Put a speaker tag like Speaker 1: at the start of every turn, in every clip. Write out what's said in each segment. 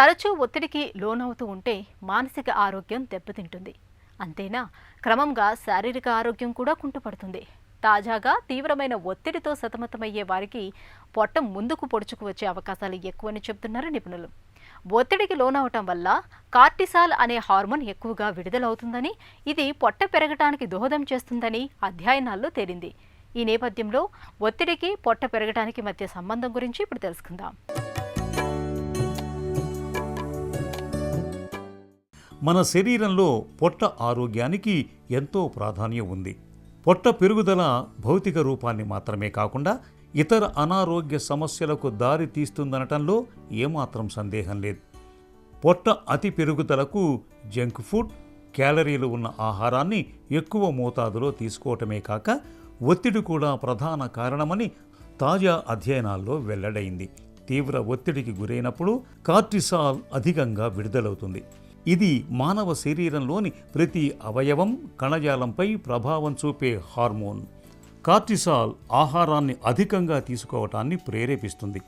Speaker 1: తరచూ ఒత్తిడికి లోనవుతూ ఉంటే మానసిక ఆరోగ్యం దెబ్బతింటుంది. అంతేనా, క్రమంగా శారీరక ఆరోగ్యం కూడా కుంటుపడుతుంది. తాజాగా తీవ్రమైన ఒత్తిడితో సతమతమయ్యే వారికి పొట్ట ముందుకు పొడుచుకు వచ్చే అవకాశాలు ఎక్కువని చెబుతున్నారు నిపుణులు. ఒత్తిడికి లోనవటం వల్ల కార్టిసాల్ అనే హార్మోన్ ఎక్కువగా విడుదలవుతుందని, ఇది పొట్ట పెరగటానికి దోహదం చేస్తుందని అధ్యయనాల్లో తేలింది. ఈ నేపథ్యంలో ఒత్తిడికి పొట్ట పెరగటానికి మధ్య సంబంధం గురించి ఇప్పుడు తెలుసుకుందాం.
Speaker 2: మన శరీరంలో పొట్ట ఆరోగ్యానికి ఎంతో ప్రాధాన్యం ఉంది. పొట్ట పెరుగుదల భౌతిక రూపాన్ని మాత్రమే కాకుండా ఇతర అనారోగ్య సమస్యలకు దారి తీస్తుందనటంలో ఏమాత్రం సందేహం లేదు. పొట్ట అతి పెరుగుదలకు జంక్ ఫుడ్, క్యాలరీలు ఉన్న ఆహారాన్ని ఎక్కువ మోతాదులో తీసుకోవటమే కాక ఒత్తిడి కూడా ప్రధాన కారణమని తాజా అధ్యయనాల్లో వెల్లడైంది. తీవ్ర ఒత్తిడికి గురైనప్పుడు కార్టిసాల్ అధికంగా విడుదలవుతుంది. ఇది మానవ శరీరంలోని ప్రతి అవయవం, కణజాలంపై ప్రభావం చూపే హార్మోన్. కార్టిసాల్ ఆహారాన్ని అధికంగా తీసుకోవటాన్ని ప్రేరేపిస్తుంది.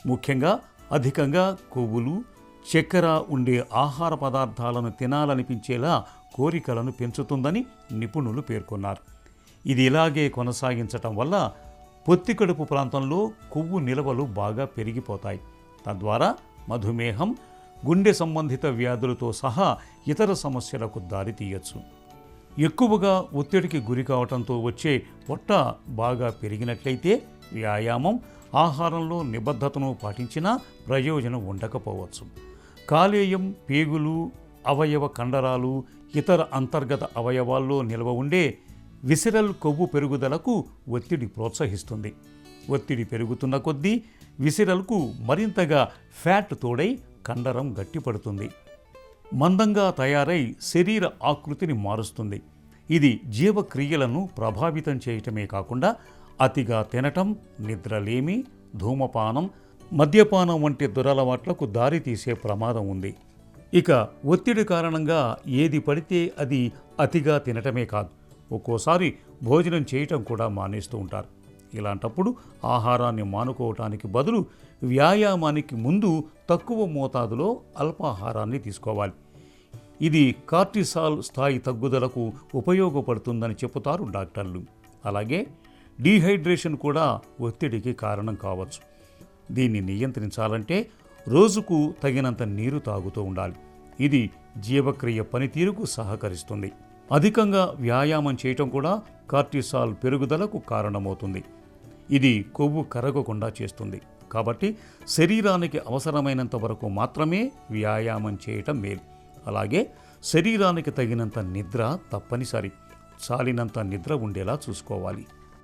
Speaker 2: ముఖ్యంగా అధికంగా కొవ్వులు, చక్కెర ఉండే ఆహార పదార్థాలను తినాలనిపించేలా కోరికలను పెంచుతుందని నిపుణులు పేర్కొన్నారు. ఇది ఇలాగే కొనసాగించటం వల్ల పొత్తికడుపు ప్రాంతంలో కొవ్వు నిల్వలు బాగా పెరిగిపోతాయి. తద్వారా మధుమేహం, గుండె సంబంధిత వ్యాధులతో సహా ఇతర సమస్యలకు దారితీయచ్చు. ఎక్కువగా ఒత్తిడికి గురి కావటంతో వచ్చే పొట్ట బాగా పెరిగినట్లయితే వ్యాయామం, ఆహారంలో నిబద్ధతను పాటించినా ప్రయోజనం ఉండకపోవచ్చు. కాలేయం, పేగులు, అవయవ కండరాలు, ఇతర అంతర్గత అవయవాల్లో నిల్వ ఉండే విసరల్ కొవ్వు పెరుగుదలకు ఒత్తిడి ప్రోత్సహిస్తుంది. ఒత్తిడి పెరుగుతున్న కొద్దీ విసరల్కు మరింతగా ఫ్యాట్ తోడై కండరం గట్టిపడుతుంది. మందంగా తయారై శరీర ఆకృతిని మారుస్తుంది. ఇది జీవక్రియలను ప్రభావితం చేయటమే కాకుండా అతిగా తినటం, నిద్రలేమి, ధూమపానం, మద్యపానం వంటి దురలవాట్లకు దారితీసే ప్రమాదం ఉంది. ఇక ఒత్తిడి కారణంగా ఏది పడితే అది అతిగా తినటమే కాదు, ఒక్కోసారి భోజనం చేయటం కూడా మానేస్తూ ఉంటారు. ఇలాంటప్పుడు ఆహారాన్ని మానుకోవటానికి బదులు వ్యాయామానికి ముందు తక్కువ మోతాదులో అల్పాహారాన్ని తీసుకోవాలి. ఇది కార్టిసాల్ స్థాయి తగ్గుదలకు ఉపయోగపడుతుందని చెబుతారు డాక్టర్లు. అలాగే డీహైడ్రేషన్ కూడా ఒత్తిడికి కారణం కావచ్చు. దీన్ని నియంత్రించాలంటే రోజుకు తగినంత నీరు తాగుతూ ఉండాలి. ఇది జీవక్రియ పనితీరుకు సహకరిస్తుంది. అధికంగా వ్యాయామం చేయటం కూడా కార్టిసాల్ పెరుగుదలకు కారణమవుతుంది. ఇది కొవ్వు కరగకుండా చేస్తుంది. కాబట్టి శరీరానికి అవసరమైనంత వరకు మాత్రమే వ్యాయామం చేయటం మేలు. అలాగే శరీరానికి తగినంత నిద్ర తప్పనిసరి. చాలినంత నిద్ర ఉండేలా చూసుకోవాలి.